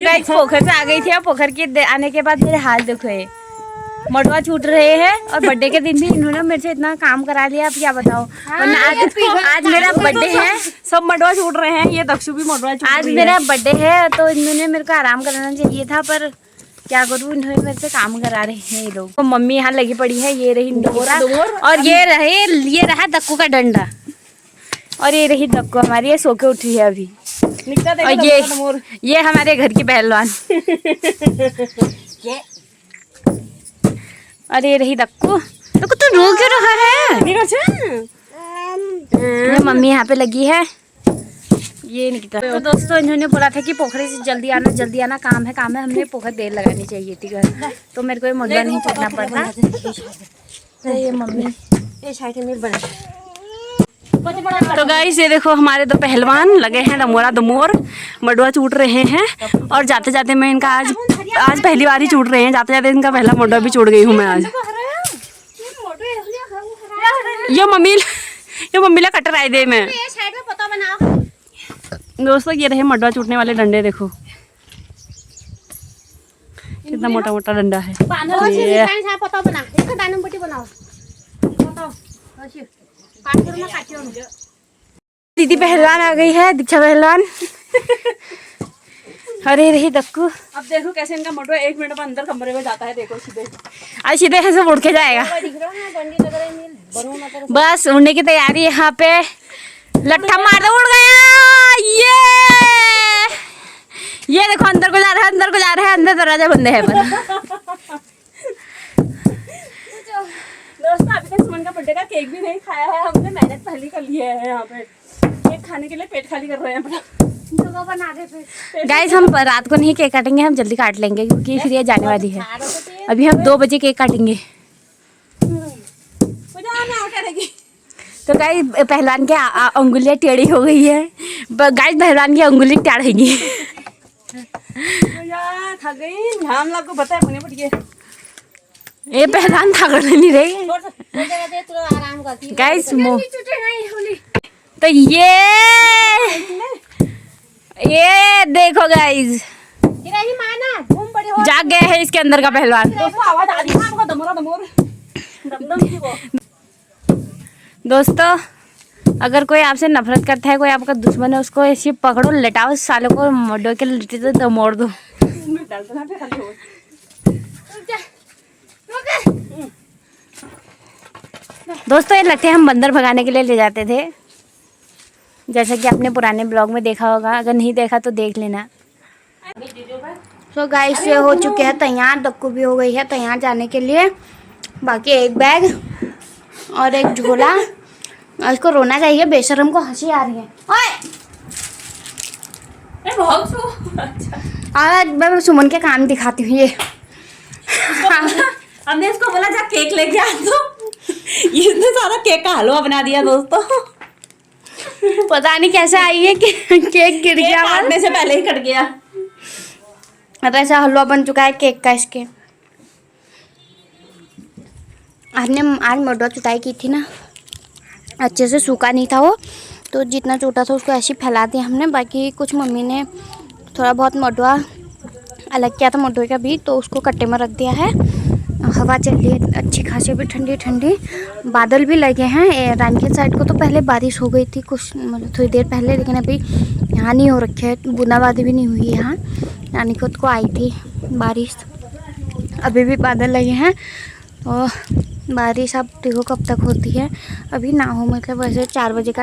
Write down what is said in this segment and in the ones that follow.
Guys पोखर से आ गई थी और पोखर के आने के बाद मेरे हाथ दुख रहे, मडवा छूट रहे हैं और बर्थडे के दिन भी इन्होंने मेरे से इतना काम करा लिया। अब क्या बताओ। आज मेरा बर्थडे है, सब मडवा छूट रहे हैं। ये दक्षु भी मडवा छूट आज मेरा बर्थडे है तो इन्होंने मेरे को आराम कराना चाहिए था, पर क्या करूँ, इन्होंने मेरे से काम करा रहे हैं ये लोग। तो मम्मी यहाँ लगी पड़ी है, ये रही डोरा और ये रहा दक्कू का डंडा और ये रही दक्कू हमारी, ये सो के उठी है अभी। और ये हमारे घर की पहलवान और ये रही दक्कू। दक्कू तो रो क्यों रहा है? ये मम्मी यहाँ पे लगी है, ये निकिता। तो दोस्तों इन्होंने बोला था कि पोखरे से जल्दी आना, काम है। हमने पोखर देर लगानी चाहिए थी घर, तो मेरे को ये मुर्गा नहीं चढ़ना पड़ता। तो ये मम्मी ये साइड में बना। तो गाइस ये देखो हमारे दो पहलवान लगे हैं दमोर मडवा छूट रहे हैं। और जाते जाते मैं इनका आज पहली बार ही छूट रहे हैं, जाते जाते इनका पहला मडवा भी छूट गई हूँ मैं आज। ये मम्मी ला कटर आए दे मैं। दोस्तों ये रहे मडवा छूटने वाले डंडे, देखो कितना मोटा मोटा डंडा है। दीदी पहलवान आ गई है, दीक्षा पहलवान। अरे रही दक्कू। अब देखो कैसे इनका मडवा 1 मिनट में अंदर कमरे में जाता है। देखो सीधे आज सीधे ऐसे उड़ के जाएगा। बस उड़ने की तैयारी है। यहाँ पे लट्ठा मार दो, उड़ गया। ये देखो अंदर को जा रहा है, अंदर दरवाजा बंद है पर। दोस्तों अभी तक सुमन का बर्थडे का केक भी नहीं खाया है। हमने मेहनत पहले कर ली है, यहाँ पे केक खाने के लिए पेट खाली कर रहे हैं अपना। गाइस हम रात को नहीं केक काटेंगे, हम जल्दी काट लेंगे क्योंकि फिर ये जाने वाली है। अभी हम 2 बजे केक काटेंगे। तो गाइस पहलवान के उंगलियां टेढ़ी हो गई है। गाइस पहलवान की उंगली टेढ़ेगी। थक गई, ध्यान लगो पता है पड़ गए। ये पहलवान थक नहीं रही गाइस। तो ये देखो गाइस, जाग गया है इसके अंदर का पहलवान। दोस्तों अगर कोई आपसे नफरत करता है, कोई आपका दुश्मन है, उसको ऐसे पकड़ो, लटाओ सालों को, मडो के लिट्टी तो मोड़ दो। दोस्तों ये लट्ठे हम बंदर भगाने के लिए ले जाते थे, जैसा कि आपने पुराने ब्लॉग में देखा होगा। अगर नहीं देखा तो देख लेना। तो गाइस ये हो चुके हैं तैयार, दक्कू भी हो गई है तैयार जाने के लिए। बाकी एक बैग और एक झोला। इसको रोना चाहिए, बेशरम को हंसी आ रही है। आज मैं सुमन के काम दिखाती हूँ। ये हमने इसको बोला जा केक लेके आ, तो इसने सारा केक का हलवा बना दिया। दोस्तों पता नहीं कैसे आई है कि केक गिर गया, काटने से पहले ही कट गया। अब ऐसा हलवा बन चुका है केक का। इसके हमने आज मडवा चुटाई की थी ना, अच्छे से सूखा नहीं था वो, तो जितना छोटा था उसको ऐसे फैला दिया हमने। बाकी कुछ मम्मी ने थोड़ा बहुत मडवा अलग किया था मडवे का भी, तो उसको कट्टे में रख दिया है। हवा चल रही है अच्छी खासी, भी ठंडी ठंडी, बादल भी लगे हैं। रानीखेत साइड को तो पहले बारिश हो गई थी कुछ, मतलब थोड़ी देर पहले, लेकिन अभी यहाँ नहीं हो रखे है, बूंदाबांदी भी नहीं हुई है यहाँ। रानीखेत को आई थी बारिश, अभी भी बादल लगे हैं और बारिश अब देखो कब तक होती है। अभी ना हो, मतलब वैसे 4 बजे का,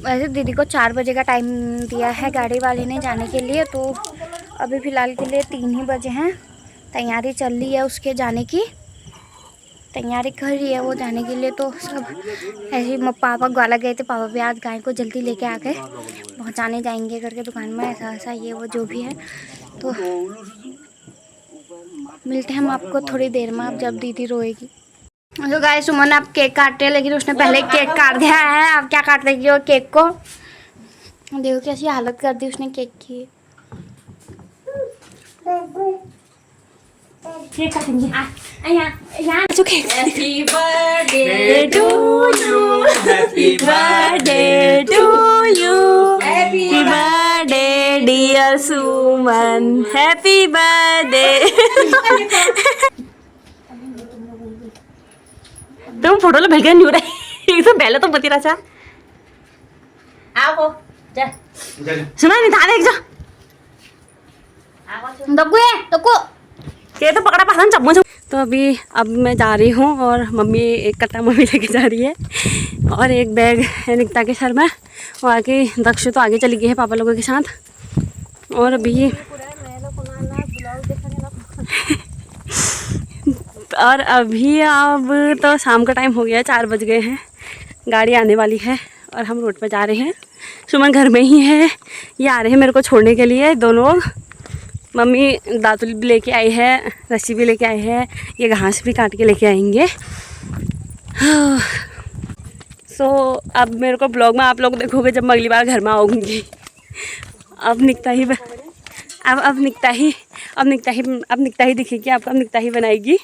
वैसे दीदी को 4 बजे का टाइम दिया है गाड़ी वाले ने जाने के लिए, तो अभी फ़िलहाल के लिए 3 ही बजे हैं। तैयारी चल रही है उसके जाने की, तैयारी कर रही है वो जाने के लिए। तो सब ऐसे ही पापा ग्वाला गए थे, पापा भी आज गाय को जल्दी लेके आ गए, पहुँचाने जाएंगे करके दुकान में, ऐसा ऐसा ये वो जो भी है। तो मिलते हैं हम आपको थोड़ी देर में, अब जब दीदी रोएगी। तो गाइस सुमन आप केक काटते हैं, लेकिन उसने पहले केक काट दिया है। अब क्या काट देगी वो केक को, देखो कैसी हालत कर दी उसने केक की। केक काटेंगे happy birthday to you, happy birthday to you, happy birthday dear Suman, happy birthday. तुम फोटो लो भेगे नहीं रहे एक तो पहले तो बती रहा था आओ जा सुना नहीं था देख जा दक्कू ये तो पकड़ा पसंद चम्मच। तो अब मैं जा रही हूँ और मम्मी एक कट्टा मम्मी लेके जा रही है और एक बैग है निकिता के सर में। वो आगे दक्ष तो आगे चली गई है पापा लोगों के साथ। और अभी अब तो शाम का टाइम हो गया है, 4 बज गए हैं, गाड़ी आने वाली है और हम रोड पे जा रहे हैं। सुमन घर में ही है, ये आ रहे हैं मेरे को छोड़ने के लिए दोनों लोग। मम्मी दातुल भी लेके आई है, रस्सी भी लेके आई है, ये घास भी काट के लेके आएंगे। सो अब मेरे को ब्लॉग में आप लोग देखोगे जब मैं अगली बार घर में आऊँगी। अब निकता ही दिखेगी आपको, अब निकता ही बनाएगी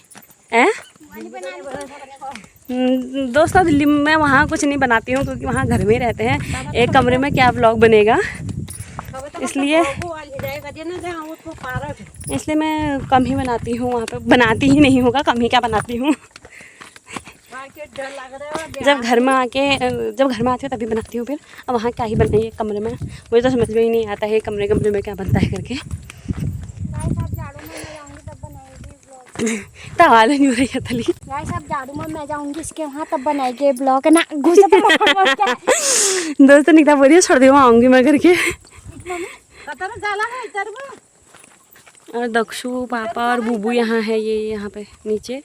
हैं। दोस्तों दिल्ली में वहाँ कुछ नहीं बनाती हूँ क्योंकि वहाँ घर में ही रहते हैं, एक कमरे में क्या व्लॉग बनेगा, इसलिए मैं कम ही बनाती हूँ। वहाँ पे बनाती ही नहीं होगा, कम ही क्या बनाती हूँ। जब घर में आती हूँ तभी बनाती हूँ। फिर अब वहाँ क्या ही बनना है कमरे में, मुझे तो समझ में ही नहीं आता है कमरे में क्या बनता है करके। तवाल नहीं हो रही है थली यार सब झाड़ू में मैं जाऊंगी इसके वहाँ तब बनाएंगे ब्लॉग ना घुस दोस्त निकता बोलिए छोड़ दे वहाँ आऊँगी मैं करके। और दक्षु पापा और बूबू यहाँ है, ये यहाँ पे नीचे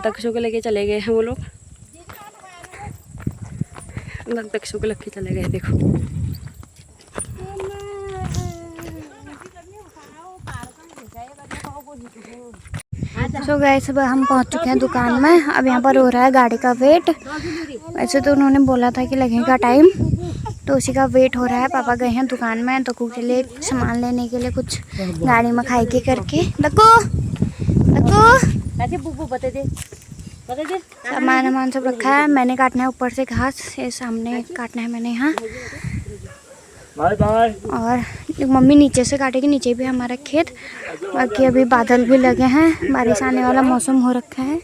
दक्षु को लेके चले गए हैं वो लोग। दक्षु को लेके चले गए देखो। सो गाइस अब हम पहुंच चुके हैं दुकान में। अब यहाँ पर हो रहा है गाड़ी का वेट। वैसे तो उन्होंने बोला था कि लगेगा टाइम, तो उसी का वेट हो रहा है। पापा गए हैं दुकान में दक्कू के लिए सामान लेने के लिए, कुछ गाड़ी में खाएगी करके। दक्कू सामान सब रखा है, मैंने काटना है ऊपर से घास, ये सामने काटना है मैंने यहाँ। Bye bye. और मम्मी नीचे से काटेगी, नीचे भी हमारा खेत। बाकी अभी बादल भी लगे हैं, बारिश आने वाला मौसम हो रखा है।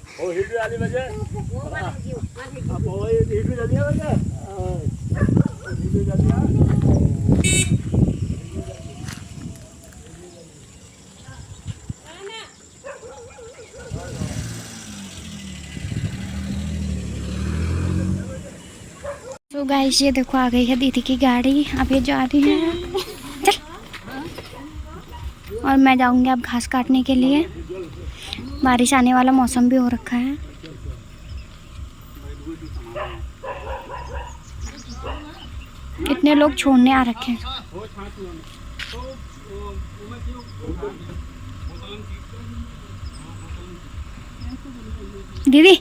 तो गाइस ये देखो आ गई है दीदी की गाड़ी, अब ये जा रही है। चल। और मैं जाऊंगी अब घास काटने के लिए, बारिश आने वाला मौसम भी हो रखा है। कितने लोग छोड़ने आ रखे हैं। दीदी